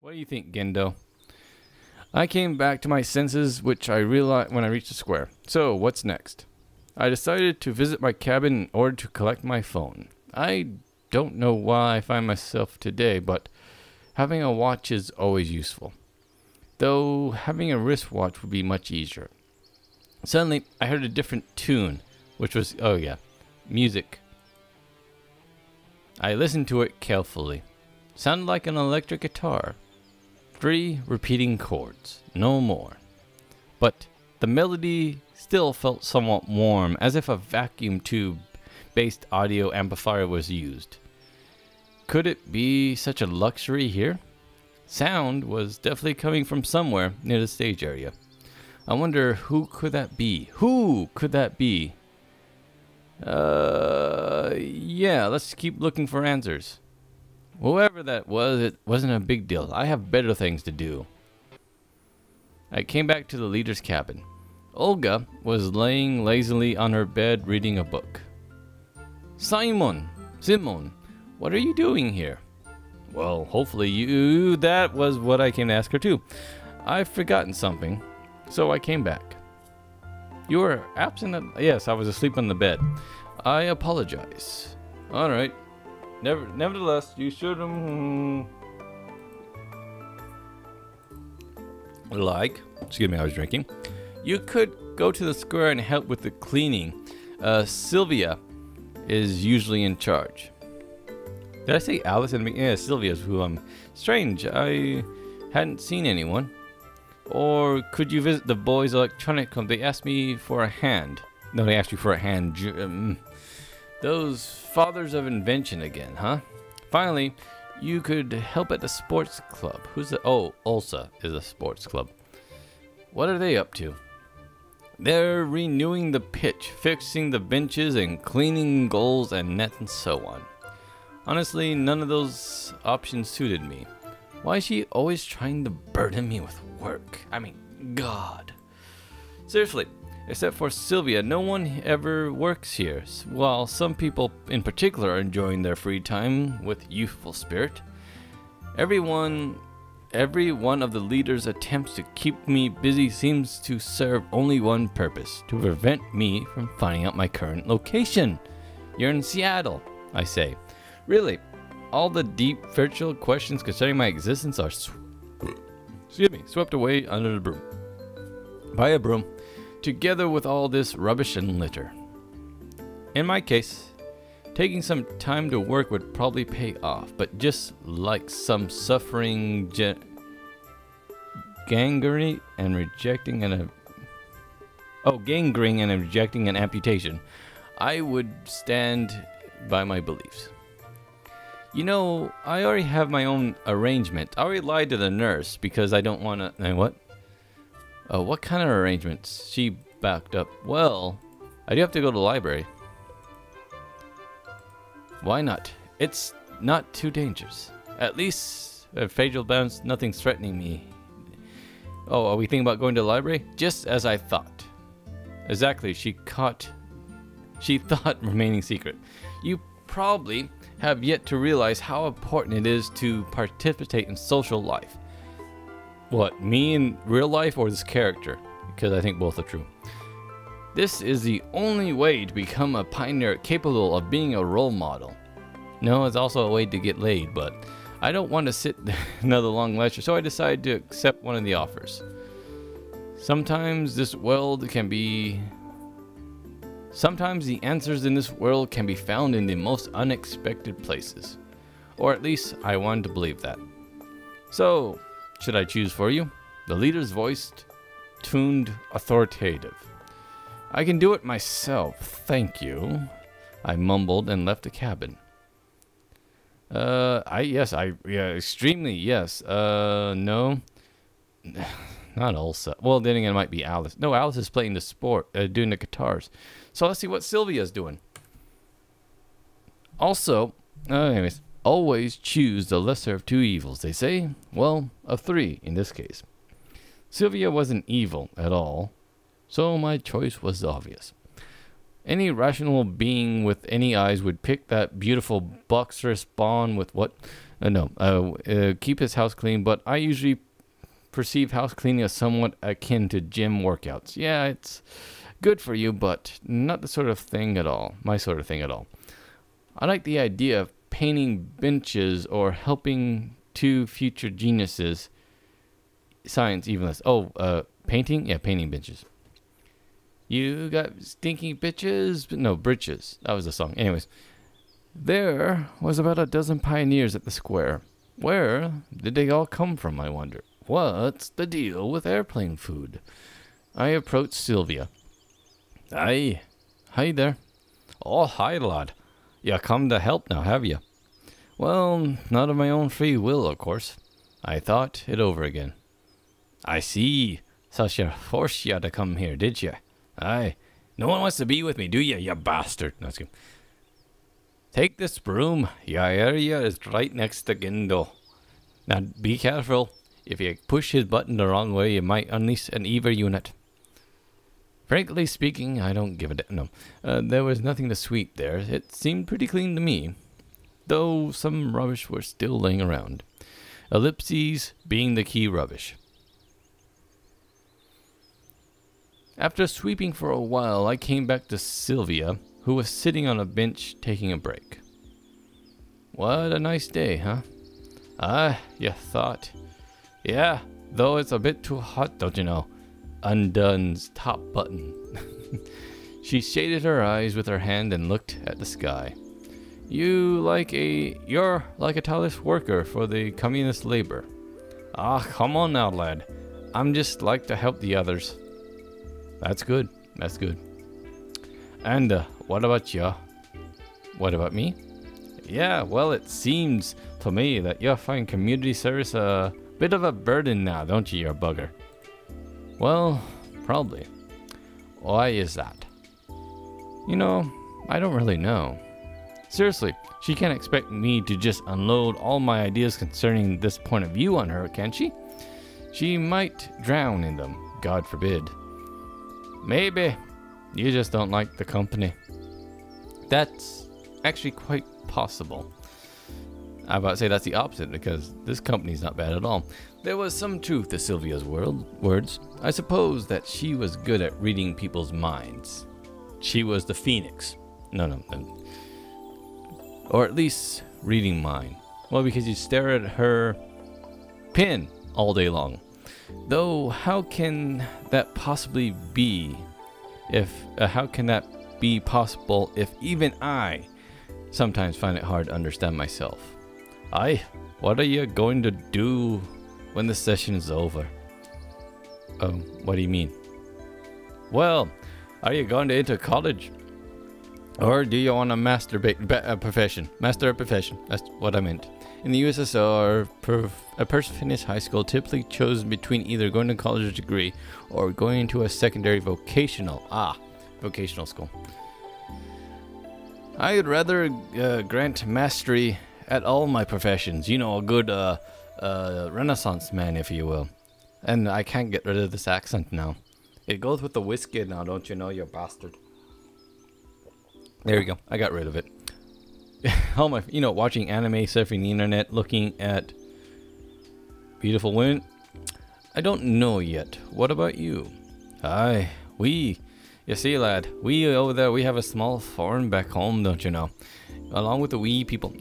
What do you think, Gendo? I came back to my senses, which I realized when I reached the square. So, what's next? I decided to visit my cabin in order to collect my phone. I don't know why I find myself today, but having a watch is always useful. Though having a wristwatch would be much easier. Suddenly, I heard a different tune, which was, oh yeah, music. I listened to it carefully. Sounded like an electric guitar. 3 repeating chords, no more. But the melody still felt somewhat warm, as if a vacuum tube-based audio amplifier was used. Could it be such a luxury here? Sound was definitely coming from somewhere near the stage area. I wonder who could that be? Who could that be? Yeah, let's keep looking for answers. Whoever that was, it wasn't a big deal. I have better things to do. I came back to the leader's cabin. Olga was laying lazily on her bed reading a book. Simon, what are you doing here? Well, hopefully you... That was what I came to ask her too. I've forgotten something, so I came back. You were absent? Yes, I was asleep on the bed. I apologize. Alright. Nevertheless, you should... Excuse me, I was drinking. You could go to the square and help with the cleaning. Sylvia is usually in charge. Did I say Alice? Yeah, Sylvia's who I'm... Strange, I hadn't seen anyone. Or could you visit the boys' electronic club? They asked me for a hand. No, they asked you for a hand. Those fathers of invention again, huh? Finally, you could help at the sports club. Who's the... Oh, Ulsa is a sports club. What are they up to? They're renewing the pitch, fixing the benches, and cleaning goals and nets and so on. Honestly, none of those options suited me. Why is she always trying to burden me with work? I mean, God. Seriously, except for Sylvia, no one ever works here, while some people in particular are enjoying their free time with youthful spirit. Every one of the leaders' attempts to keep me busy seems to serve only one purpose, to prevent me from finding out my current location. You're in Seattle, I say. Really, all the deep, virtual questions concerning my existence are swept away under the broom. By a broom, together with all this rubbish and litter. In my case, taking some time to work would probably pay off, but just like some suffering gangrene and rejecting an amputation, I would stand by my beliefs. You know, I already have my own arrangement. I already lied to the nurse because I don't want to... What? What kind of arrangements? She backed up. Well, I do have to go to the library. Why not? It's not too dangerous. At least, facial bounce, nothing's threatening me. Oh, are we thinking about going to the library? Just as I thought. Exactly, she thought remaining secret. You probably have yet to realize how important it is to participate in social life. What, me in real life or this character? Because I think both are true. This is the only way to become a pioneer capable of being a role model. No, it's also a way to get laid, but I don't want to sit another long lecture, so I decided to accept one of the offers. Sometimes the answers in this world can be found in the most unexpected places. Or at least, I wanted to believe that. So, should I choose for you? The leader's voice tuned authoritative. I can do it myself, thank you. I mumbled and left the cabin. Extremely, yes. No. Not Ulsa. Well, then again, it might be Alice. No, Alice is playing the sport, doing the guitars. So let's see what Sylvia's doing. Also, anyways, always choose the lesser of two evils, they say. Well, of 3 in this case. Sylvia wasn't evil at all, so my choice was obvious. Any rational being with any eyes would pick that beautiful boxer spawn with what? Keep his house clean, but I usually perceive house cleaning as somewhat akin to gym workouts. Yeah, it's good for you, but not the sort of thing at all. My sort of thing at all. I like the idea of painting benches or helping two future geniuses. Science even less. Painting? Yeah, painting benches. You got stinky bitches? No, britches. That was the song. Anyways, there was about a dozen pioneers at the square. Where did they all come from, I wonder? What's the deal with airplane food? I approached Sylvia. Hi there. Oh, hi, lad. You come to help now, have you? Well, not of my own free will, of course. I thought it over again. I see. So she forced you to come here, did you? Aye. No one wants to be with me, do you, you bastard? No, that's good. Take this broom. Your area is right next to Gindo. Now, be careful. If you push his button the wrong way, you might unleash an EVA unit. Frankly speaking, I don't give a damn. No. There was nothing to sweep there. It seemed pretty clean to me, though some rubbish were still laying around. Ellipses being the key rubbish. After sweeping for a while, I came back to Sylvia, who was sitting on a bench taking a break. What a nice day, huh? Ah, you thought. Yeah, though it's a bit too hot, don't you know? Undone's top button. She shaded her eyes with her hand and looked at the sky. You're like a tireless worker for the communist labor. Ah, come on now, lad. I'm just like to help the others. That's good. That's good. And what about you? What about me? Yeah, well, it seems to me that you find community service a bit of a burden now, don't you, you bugger? Well, probably. Why is that? You know, I don't really know. Seriously, she can't expect me to just unload all my ideas concerning this point of view on her, can she? She might drown in them, God forbid. Maybe you just don't like the company. That's actually quite possible. I'm about to say that's the opposite, because this company's not bad at all. There was some truth to Sylvia's words. I suppose that she was good at reading people's minds. She was the phoenix. No. Or at least reading mine. Well, because you stare at her pin all day long. Though, how can that possibly be how can that be possible if even I sometimes find it hard to understand myself? What are you going to do when the session is over? What do you mean? Well, are you going to enter college? Or do you want to master a profession? Master a profession, that's what I meant. In the USSR, a person finished high school typically chose between either going to college or degree or going to a secondary vocational school. I'd rather grant mastery at all my professions. You know, a good Renaissance man, if you will. And I can't get rid of this accent now. It goes with the whiskey now, don't you know, you bastard. There you go. I got rid of it. All my, watching anime, surfing the internet, looking at beautiful women. I don't know yet. What about you? You see, lad, we over there, we have a small farm back home, don't you know? Along with the wee people.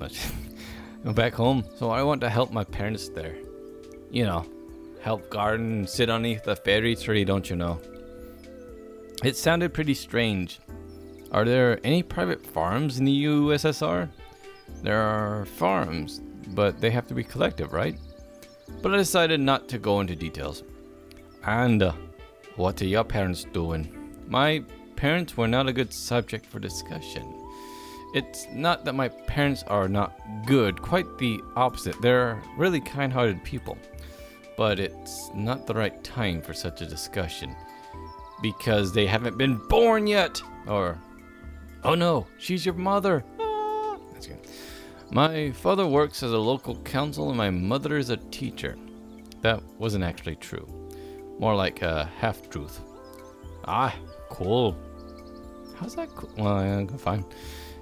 Back home. So I want to help my parents there. Help garden, sit underneath the fairy tree, don't you know? It sounded pretty strange. Are there any private farms in the USSR? There are farms, but they have to be collective, right? But I decided not to go into details. And what are your parents doing? My parents were not a good subject for discussion. It's not that my parents are not good, quite the opposite. They're really kind-hearted people. But it's not the right time for such a discussion. Because they haven't been born yet! Or, oh no, she's your mother! Ah. That's good. My father works as a local council and my mother is a teacher. That wasn't actually true. More like a half-truth. Cool. How's that cool? Well, fine.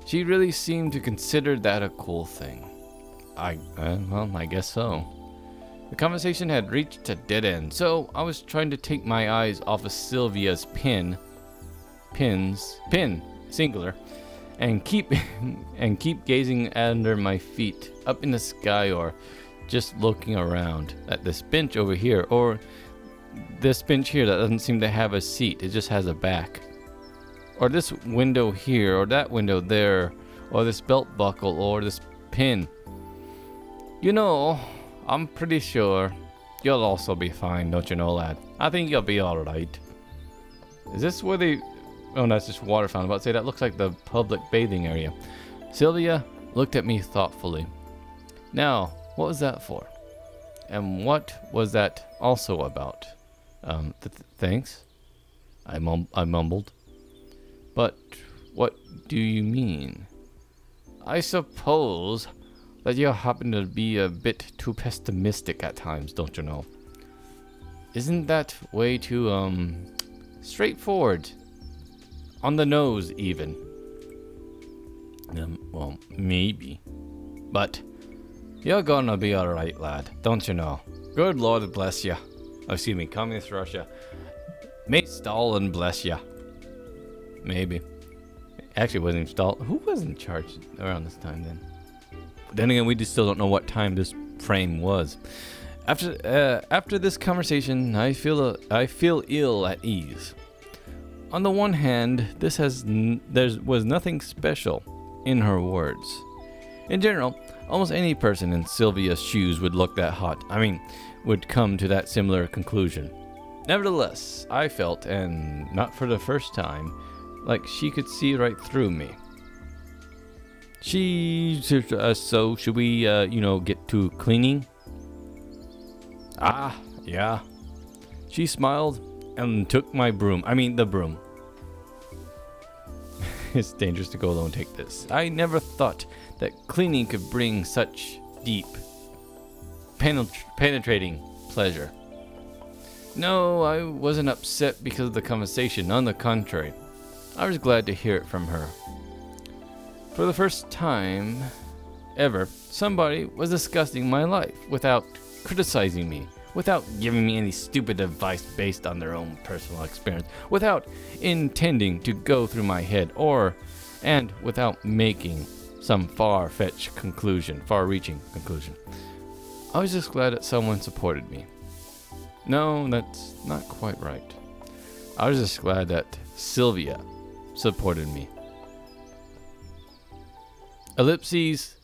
She really seemed to consider that a cool thing. Well, I guess so. The conversation had reached a dead end, so I was trying to take my eyes off of Sylvia's pin, singular, and keep gazing under my feet, up in the sky, or just looking around at this bench over here, or this bench here that doesn't seem to have a seat, it just has a back, or this window here, or that window there, or this belt buckle, or this pin. You know, I'm pretty sure you'll also be fine, don't you know, lad? I think you'll be alright. Is this where they... Oh, that's just water fountain. I was about to say, that looks like the public bathing area. Sylvia looked at me thoughtfully. Now, what was that for? And what was that also about? Thanks? I mumbled. But what do you mean? I suppose that you happen to be a bit too pessimistic at times, don't you know? Isn't that way too, straightforward? On the nose, even. Well, maybe. But you're gonna be alright, lad, don't you know? Good Lord bless you. Oh, excuse me, Communist Russia. May Stalin bless you. Maybe. Actually, it wasn't even Stalin. Who was in charge around this time then? Then again, we just still don't know what time this frame was. After this conversation, I feel ill at ease. On the one hand, there was nothing special in her words. In general, almost any person in Sylvia's shoes would look that hot. Would come to that similar conclusion. Nevertheless, I felt, and not for the first time, like she could see right through me. So should we, get to cleaning? Ah, yeah. She smiled and took my broom. The broom. It's dangerous to go alone and take this. I never thought that cleaning could bring such deep, penetrating pleasure. No, I wasn't upset because of the conversation. On the contrary, I was glad to hear it from her. For the first time ever, somebody was discussing my life without criticizing me, without giving me any stupid advice based on their own personal experience, without intending to go through my head, and without making some far-reaching conclusion. I was just glad that someone supported me. No, that's not quite right. I was just glad that Sylvia supported me. Ellipses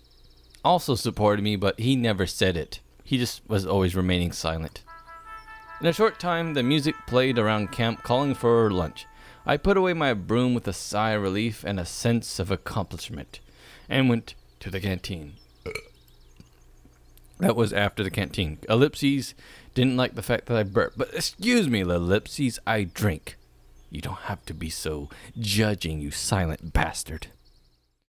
also supported me, but he never said it. He just was always remaining silent. In a short time, the music played around camp, calling for lunch. I put away my broom with a sigh of relief and a sense of accomplishment, and went to the canteen. That was after the canteen. Ellipses didn't like the fact that I burped, but excuse me, Ellipses, I drink. You don't have to be so judging, you silent bastard.